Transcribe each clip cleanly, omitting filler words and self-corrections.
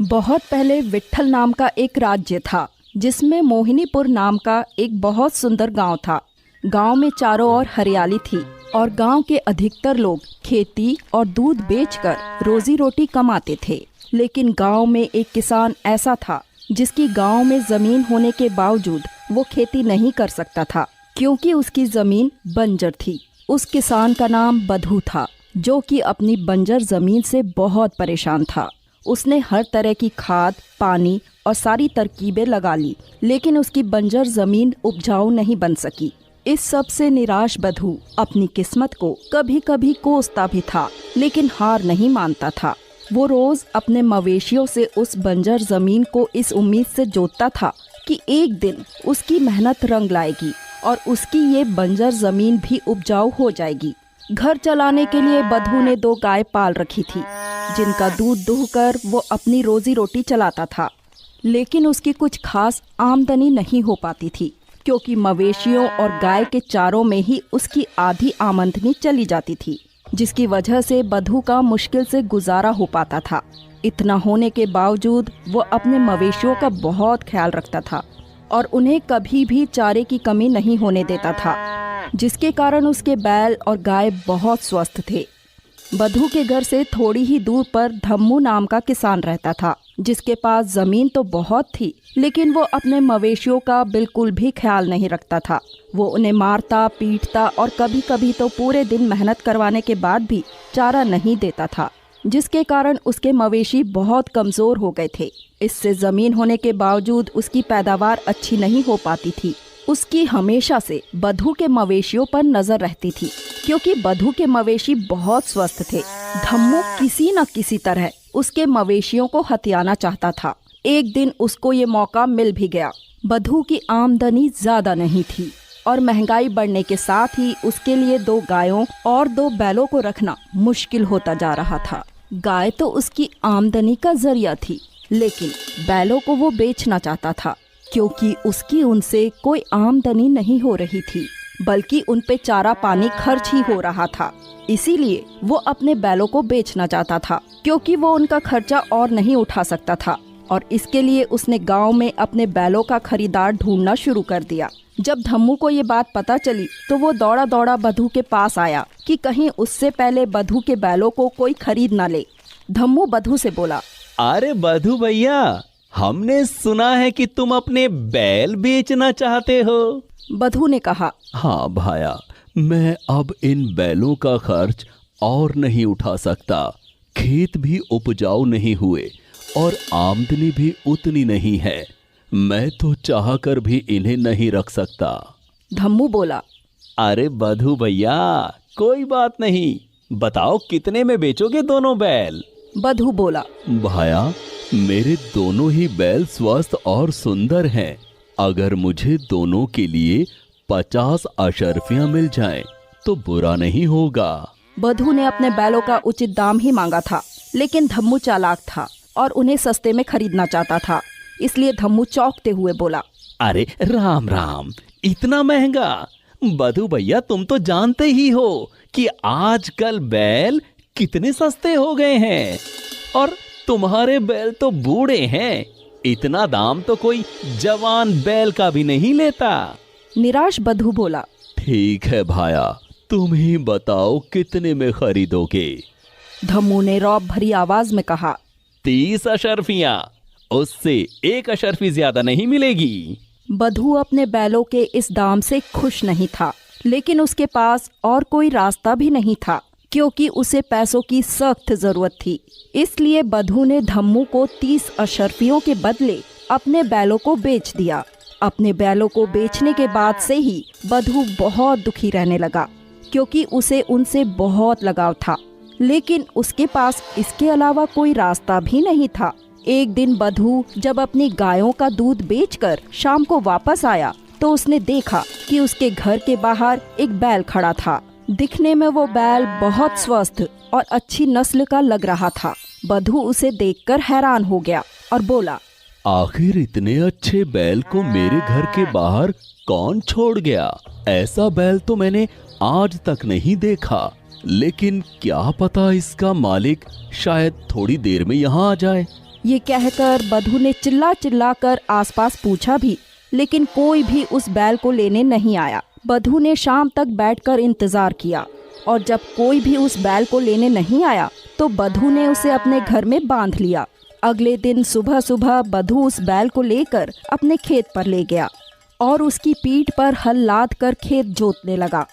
बहुत पहले विट्ठल नाम का एक राज्य था जिसमें मोहिनीपुर नाम का एक बहुत सुंदर गांव था। गांव में चारों ओर हरियाली थी और गांव के अधिकतर लोग खेती और दूध बेचकर रोजी रोटी कमाते थे। लेकिन गांव में एक किसान ऐसा था जिसकी गांव में जमीन होने के बावजूद वो खेती नहीं कर सकता था क्योंकि उसकी जमीन बंजर थी। उस किसान का नाम बधू था जो कि अपनी बंजर जमीन से बहुत परेशान था। उसने हर तरह की खाद, पानी और सारी तरकीबें लगा ली, लेकिन उसकी बंजर जमीन उपजाऊ नहीं बन सकी। इस सब से निराश बधू अपनी किस्मत को कभी कभी कोसता भी था, लेकिन हार नहीं मानता था। वो रोज अपने मवेशियों से उस बंजर जमीन को इस उम्मीद से जोतता था कि एक दिन उसकी मेहनत रंग लाएगी और उसकी ये बंजर जमीन भी उपजाऊ हो जाएगी। घर चलाने के लिए बधू ने 2 गाय पाल रखी थी जिनका दूध दूहकर वो अपनी रोजी रोटी चलाता था। लेकिन उसकी कुछ खास आमदनी नहीं हो पाती थी क्योंकि मवेशियों और गाय के चारों में ही उसकी आधी आमदनी चली जाती थी, जिसकी वजह से बधू का मुश्किल से गुजारा हो पाता था। इतना होने के बावजूद वो अपने मवेशियों का बहुत ख्याल रखता था और उन्हें कभी भी चारे की कमी नहीं होने देता था, जिसके कारण उसके बैल और गाय बहुत स्वस्थ थे। बधू के घर से थोड़ी ही दूर पर धम्मू नाम का किसान रहता था जिसके पास जमीन तो बहुत थी, लेकिन वो अपने मवेशियों का बिल्कुल भी ख्याल नहीं रखता था। वो उन्हें मारता, पीटता और कभी कभी तो पूरे दिन मेहनत करवाने के बाद भी चारा नहीं देता था, जिसके कारण उसके मवेशी बहुत कमजोर हो गए थे। इससे जमीन होने के बावजूद उसकी पैदावार अच्छी नहीं हो पाती थी। उसकी हमेशा से बधू के मवेशियों पर नजर रहती थी क्योंकि बधू के मवेशी बहुत स्वस्थ थे। धम्मू किसी न किसी तरह उसके मवेशियों को हथियाना चाहता था। एक दिन उसको ये मौका मिल भी गया। बधू की आमदनी ज्यादा नहीं थी और महंगाई बढ़ने के साथ ही उसके लिए 2 गायों और 2 बैलों को रखना मुश्किल होता जा रहा था। गाय तो उसकी आमदनी का जरिया थी, लेकिन बैलों को वो बेचना चाहता था क्योंकि उसकी उनसे कोई आमदनी नहीं हो रही थी, बल्कि उन पे चारा पानी खर्च ही हो रहा था। इसीलिए वो अपने बैलों को बेचना चाहता था क्योंकि वो उनका खर्चा और नहीं उठा सकता था, और इसके लिए उसने गांव में अपने बैलों का खरीदार ढूंढना शुरू कर दिया। जब धम्मू को ये बात पता चली तो वो दौड़ा दौड़ा बधू के पास आया कि कहीं उससे पहले बधू के बैलों को कोई खरीद ना ले। धम्मू बधू से बोला, अरे बधू भैया, हमने सुना है कि तुम अपने बैल बेचना चाहते हो। बधू ने कहा, हाँ भाया, मैं अब इन बैलों का खर्च और नहीं उठा सकता। खेत भी उपजाऊ नहीं हुए और आमदनी भी उतनी नहीं है। मैं तो चाहकर भी इन्हें नहीं रख सकता। धम्मू बोला, अरे बधू भैया, कोई बात नहीं, बताओ कितने में बेचोगे दोनों बैल? बधू बोला, भाया, मेरे दोनों ही बैल स्वस्थ और सुंदर हैं। अगर मुझे दोनों के लिए 50 अशर्फियां मिल जाएं, तो बुरा नहीं होगा। बधू ने अपने बैलों का उचित दाम ही मांगा था, लेकिन धम्मू चालाक था और उन्हें सस्ते में खरीदना चाहता था। इसलिए धम्मू चौंकते हुए बोला, अरे राम राम, इतना महंगा? बधू भैया, तुम तो जानते ही हो कि आजकल बैल कितने सस्ते हो गए हैं, और तुम्हारे बैल तो बूढ़े हैं। इतना दाम तो कोई जवान बैल का भी नहीं लेता। निराश बधू बोला, ठीक है भाया, तुम ही बताओ कितने में खरीदोगे? धम्मू ने रौब भरी आवाज में कहा, 30 अशर्फियां, उससे 1 अशर्फी ज्यादा नहीं मिलेगी। बधू अपने बैलों के इस दाम से खुश नहीं था, लेकिन उसके पास और कोई रास्ता भी नहीं था क्योंकि उसे पैसों की सख्त जरूरत थी। इसलिए बधू ने धम्मू को 30 अशर्फियों के बदले अपने बैलों को बेच दिया। अपने बैलों को बेचने के बाद से ही बधू बहुत दुखी रहने लगा क्योंकि उसे उनसे बहुत लगाव था, लेकिन उसके पास इसके अलावा कोई रास्ता भी नहीं था। एक दिन बधू जब अपनी गायों का दूध बेचकर शाम को वापस आया तो उसने देखा कि उसके घर के बाहर एक बैल खड़ा था। दिखने में वो बैल बहुत स्वस्थ और अच्छी नस्ल का लग रहा था। बधू उसे देखकर हैरान हो गया और बोला, आखिर इतने अच्छे बैल को मेरे घर के बाहर कौन छोड़ गया? ऐसा बैल तो मैंने आज तक नहीं देखा। लेकिन क्या पता इसका मालिक शायद थोड़ी देर में यहाँ आ जाए। ये कहकर बधू ने चिल्ला चिल्ला कर आसपास पूछा भी, लेकिन कोई भी उस बैल को लेने नहीं आया। बधू ने शाम तक बैठकर इंतजार किया और जब कोई भी उस बैल को लेने नहीं आया तो बधू ने उसे अपने घर में बांध लिया। अगले दिन सुबह सुबह बधू उस बैल को लेकर अपने खेत पर ले गया और उसकी पीठ पर हल लाद कर खेत जोतने लगा।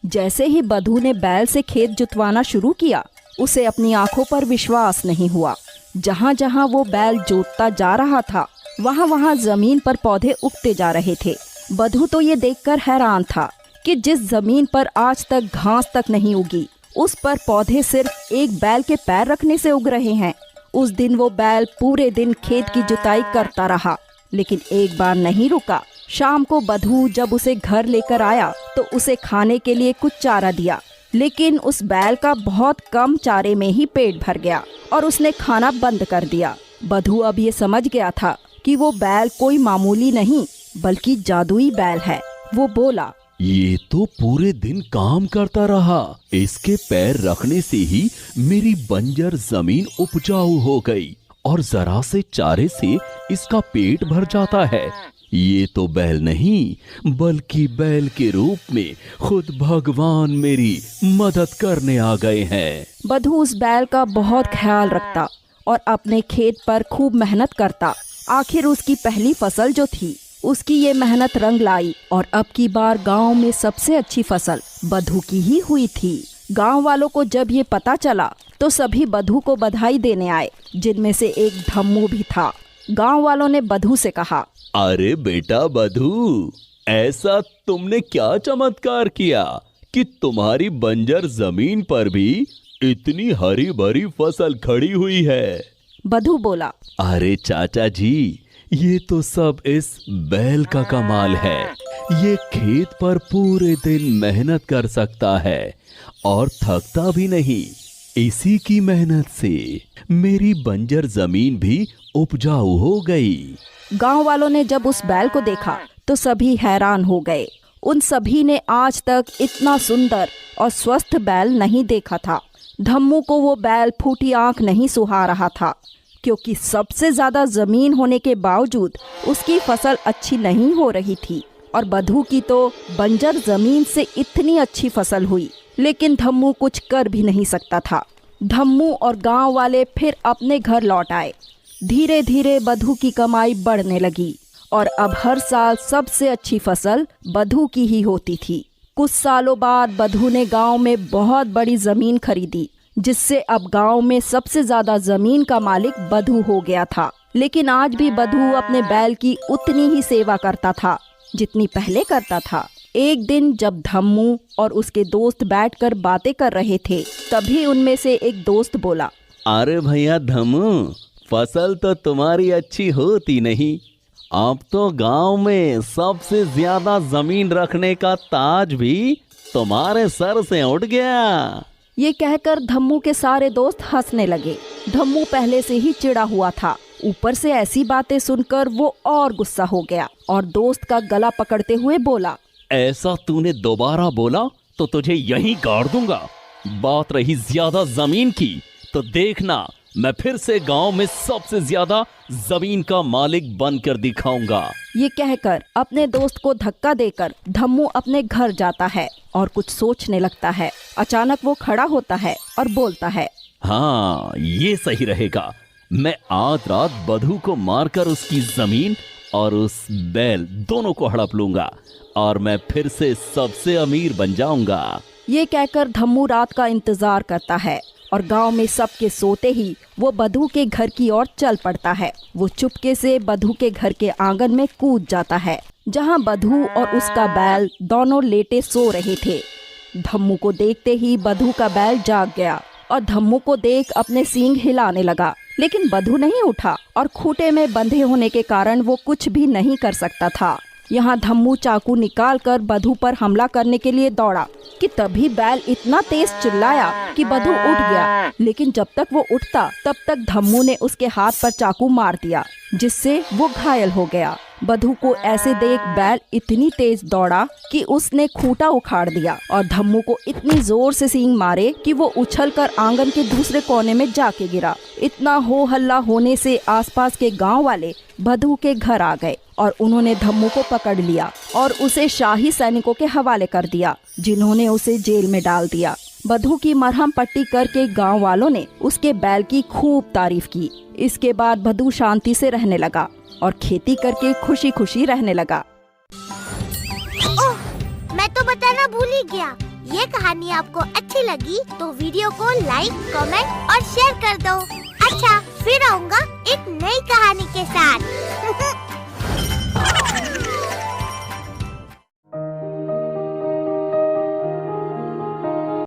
जैसे ही बधू ने बैल से खेत जुतवाना शुरू किया, उसे अपनी आंखों पर विश्वास नहीं हुआ। जहाँ जहाँ वो बैल जोतता जा रहा था, वहाँ वहाँ जमीन पर पौधे उगते जा रहे थे। बधू तो ये देखकर हैरान था कि जिस जमीन पर आज तक घास तक नहीं उगी, उस पर पौधे सिर्फ एक बैल के पैर रखने से उग रहे हैं। उस दिन वो बैल पूरे दिन खेत की जुताई करता रहा, लेकिन एक बार नहीं रुका। शाम को बधू जब उसे घर लेकर आया तो उसे खाने के लिए कुछ चारा दिया, लेकिन उस बैल का बहुत कम चारे में ही पेट भर गया और उसने खाना बंद कर दिया। बधू अब ये समझ गया था कि वो बैल कोई मामूली नहीं बल्कि जादुई बैल है। वो बोला, ये तो पूरे दिन काम करता रहा, इसके पैर रखने से ही मेरी बंजर जमीन उपजाऊ हो गई और जरा से चारे से इसका पेट भर जाता है। ये तो बैल नहीं बल्कि बैल के रूप में खुद भगवान मेरी मदद करने आ गए हैं। बधू उस बैल का बहुत ख्याल रखता और अपने खेत पर खूब मेहनत करता। आखिर उसकी पहली फसल जो थी, उसकी ये मेहनत रंग लाई और अब की बार गांव में सबसे अच्छी फसल बधू की ही हुई थी। गांव वालों को जब ये पता चला तो सभी बधू को बधाई देने आए, जिनमें से एक धम्मू भी था। गांव वालों ने बधू से कहा, अरे बेटा बधू, ऐसा तुमने क्या चमत्कार किया कि तुम्हारी बंजर जमीन पर भी इतनी हरी भरी फसल खड़ी हुई है। बधू बोला, अरे चाचा जी, ये तो सब इस बैल का कमाल है। ये खेत पर पूरे दिन मेहनत कर सकता है और थकता भी नहीं। इसी की मेहनत से मेरी बंजर जमीन भी उपजाऊ हो गई। गांव वालों ने जब उस बैल को देखा तो सभी हैरान हो गए। उन सभी ने आज तक इतना सुंदर और स्वस्थ बैल नहीं देखा था। धम्मू को वो बैल फूटी आंख नहीं सुहा रहा था, क्योंकि सबसे ज्यादा जमीन होने के बावजूद उसकी फसल अच्छी नहीं हो रही थी और बधू की तो बंजर जमीन से इतनी अच्छी फसल हुई, लेकिन धम्मू कुछ कर भी नहीं सकता था। धम्मू और गांव वाले फिर अपने घर लौट आए। धीरे धीरे बधू की कमाई बढ़ने लगी और अब हर साल सबसे अच्छी फसल बधू की ही होती थी। कुछ सालों बाद बधू ने गांव में बहुत बड़ी जमीन खरीदी, जिससे अब गांव में सबसे ज्यादा जमीन का मालिक बधू हो गया था। लेकिन आज भी बधू अपने बैल की उतनी ही सेवा करता था जितनी पहले करता था। एक दिन जब धम्मू और उसके दोस्त बैठकर बातें कर रहे थे, तभी उनमें से एक दोस्त बोला, अरे भैया धम्मू, फसल तो तुम्हारी अच्छी होती नहीं, अब तो गांव में सबसे ज्यादा जमीन रखने का ताज भी तुम्हारे सर से उठ गया। ये कहकर धम्मू के सारे दोस्त हंसने लगे। धम्मू पहले से ही चिढ़ा हुआ था, ऊपर से ऐसी बातें सुनकर वो और गुस्सा हो गया और दोस्त का गला पकड़ते हुए बोला, ऐसा तूने दोबारा बोला तो तुझे यहीं गाड़ दूंगा। बात रही ज्यादा जमीन की, तो देखना मैं फिर से गांव में सबसे ज्यादा जमीन का मालिक बनकर दिखाऊंगा। ये कहकर अपने दोस्त को धक्का देकर धम्मू अपने घर जाता है और कुछ सोचने लगता है। अचानक वो खड़ा होता है और बोलता है, हाँ, ये सही रहेगा। मैं आज रात बधू को मारकर उसकी जमीन और उस बैल दोनों को हड़प लूंगा और मैं फिर से सबसे अमीर बन जाऊंगा। ये कहकर धम्मू रात का इंतजार करता है और गांव में सबके सोते ही वो बधू के घर की ओर चल पड़ता है। वो चुपके से बधू के घर के आंगन में कूद जाता है, जहां बधू और उसका बैल दोनों लेटे सो रहे थे। धम्मू को देखते ही बधू का बैल जाग गया और धम्मू को देख अपने सींग हिलाने लगा, लेकिन बधू नहीं उठा और खूंटे में बंधे होने के कारण वो कुछ भी नहीं कर सकता था। यहाँ धम्मू चाकू निकालकर बधू पर हमला करने के लिए दौड़ा कि तभी बैल इतना तेज चिल्लाया कि बधू उठ गया, लेकिन जब तक वो उठता तब तक धम्मू ने उसके हाथ पर चाकू मार दिया, जिससे वो घायल हो गया। बधू को ऐसे देख बैल इतनी तेज दौड़ा कि उसने खूंटा उखाड़ दिया और धम्मू को इतनी जोर से सींग मारे कि वो उछलकर आंगन के दूसरे कोने में जाके गिरा। इतना हो हल्ला होने से आसपास के गांव वाले बधू के घर आ गए और उन्होंने धम्मू को पकड़ लिया और उसे शाही सैनिकों के हवाले कर दिया, जिन्होंने उसे जेल में डाल दिया। बधू की मरहम पट्टी करके गांव वालों ने उसके बैल की खूब तारीफ की। इसके बाद बधू शांति से रहने लगा और खेती करके खुशी खुशी रहने लगा। ओह, मैं तो बताना भूल ही गया। ये कहानी आपको अच्छी लगी तो वीडियो को लाइक, कमेंट और शेयर कर दो। अच्छा, फिर आऊँगा एक नई कहानी के साथ।